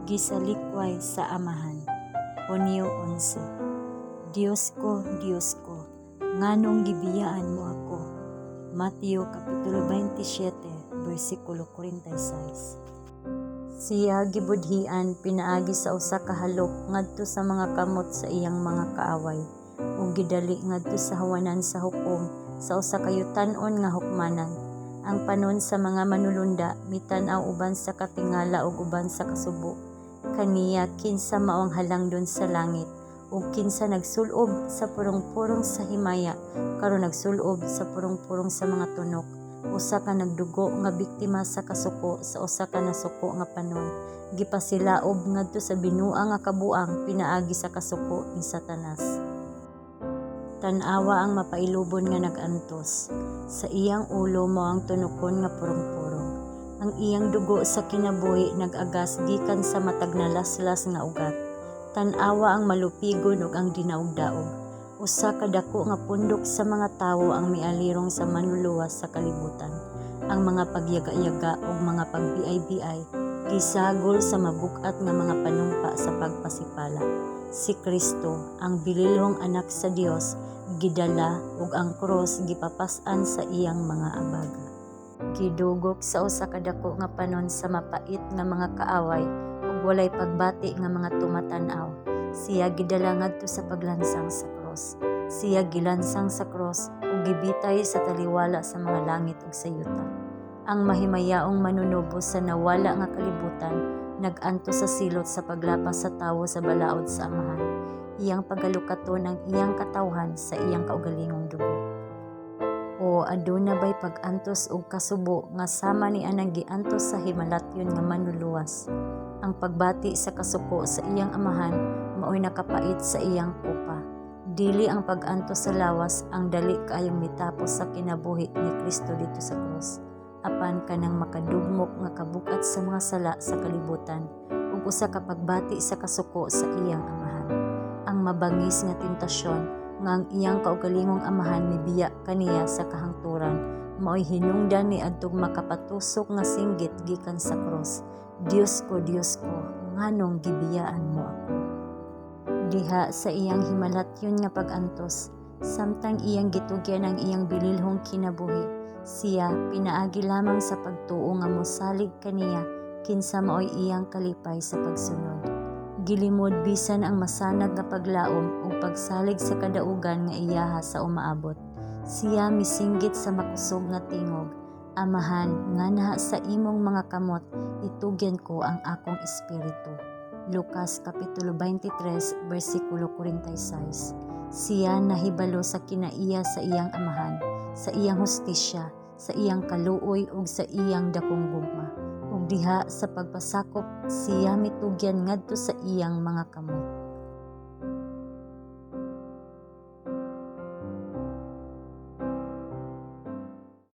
Gisalikway sa Amahan, Hunyo 11. Diyos ko, nganong gibiyaan mo ako. Mateo Kapitulo 27, versikulo 46. Siya gibudhian pinaagi sa usa ka halok ngadto sa mga kamot sa iyang mga kaaway, ug gidali ngadto sa hawanan sa hukom sa usa ka yutan-on nga hukmanan. Ang panon sa mga manulunda mitan-aw uban sa katingala ug uban sa kasubo. Kaniya kinsa maong halangdon sa langit, ug kinsa nagsulob sa purong-purong sa himaya karon nagsulob sa purong-purong sa mga tunok. Usa ka nagdugo nga biktima sa kasuko sa usa ka nasuko nga panon. Gipasilaob ngadto sa binua nga kabuang pinaagi sa kasuko ni Satanas. Tan-awa ang mapailubon nga nag-antos. Sa iyang ulo mao ang tunokon nga purong-purong. Ang iyang dugo sa kinabuhi nag-agas gikan sa matag na laslas nga ugat. Tan-awa ang malupigon ug ang dinaog-daog. Usa ka dako nga pundok sa mga tawo ang mialirong sa manluluwas sa kalibutan. Ang mga pagyaga-yaga ug mga pagbiay-biay gisagol sa mabuk-at nga mga panumpa sa pagpasipala. Si Kristo, ang bililhong anak sa Dios, gidala ug ang krus gipapas-an sa iyang mga abaga. Gidugok sa usa ka dako nga panon sa mapait nga mga kaaway ug walay pagbati nga mga tumatan-aw. Siya gidala ngadto sa paglansang sa krus. Siya gilansang sa krus ug gibitay sa taliwala sa mga langit ug sa yuta. Ang mahimayaong manunubo sa nawala nga kalibutan nag-anto sa silot sa paglapas sa tawo sa balaod sa Amahan. Iyang pagalukaton ang iyang katawhan sa iyang kaugalingong dugo. O aduna bay pag-antos ug kasubo nga sama ni anang giantos sa himalatyon nga manluluwas. Ang pagbati sa kasuko sa iyang amahan maoy nakapait sa iyang kupa. Dili ang pag-antos sa lawas ang dali kaayong mitapos sa kinabuhi ni Kristo dito sa krus. Apan kanang makadugmok nga kabukat sa mga sala sa kalibutan ug usa ka pagbati sa kasuko sa iyang amahan. Ang mabangis nga tentasyon nga ang iyang kaugalingong amahan mibiya kaniya sa kahangturan maoy hinungdan ni adtong makapatusok nga singgit gikan sa krus. Diyos ko, nganong gibiyaan mo ako. Diha sa iyang himalatyon nga pag-antos, samtang iyang gitugyan ang iyang bililhong kinabuhi, siya pinaagi lamang sa pagtuo nga mosalig kaniya kinsa maoy iyang kalipay sa pagsunod. Gilimod bisan ang masanag nga paglaom ug pagsalig sa kadaugan nga iyaha sa umaabot. Siya misinggit sa makusog nga tingog, Amahan, nga naha sa imong mga kamot, itugyan ko ang akong espiritu. Lucas Kapitulo 23, versikulo 46. Siya nahibalo sa kinaiya sa iyang amahan, sa iyang hustisya, sa iyang kaluoy ug sa iyang dakong gugma. Ug diha sa pagpasakop siya mitugyan ngadto sa iyang mga kamot.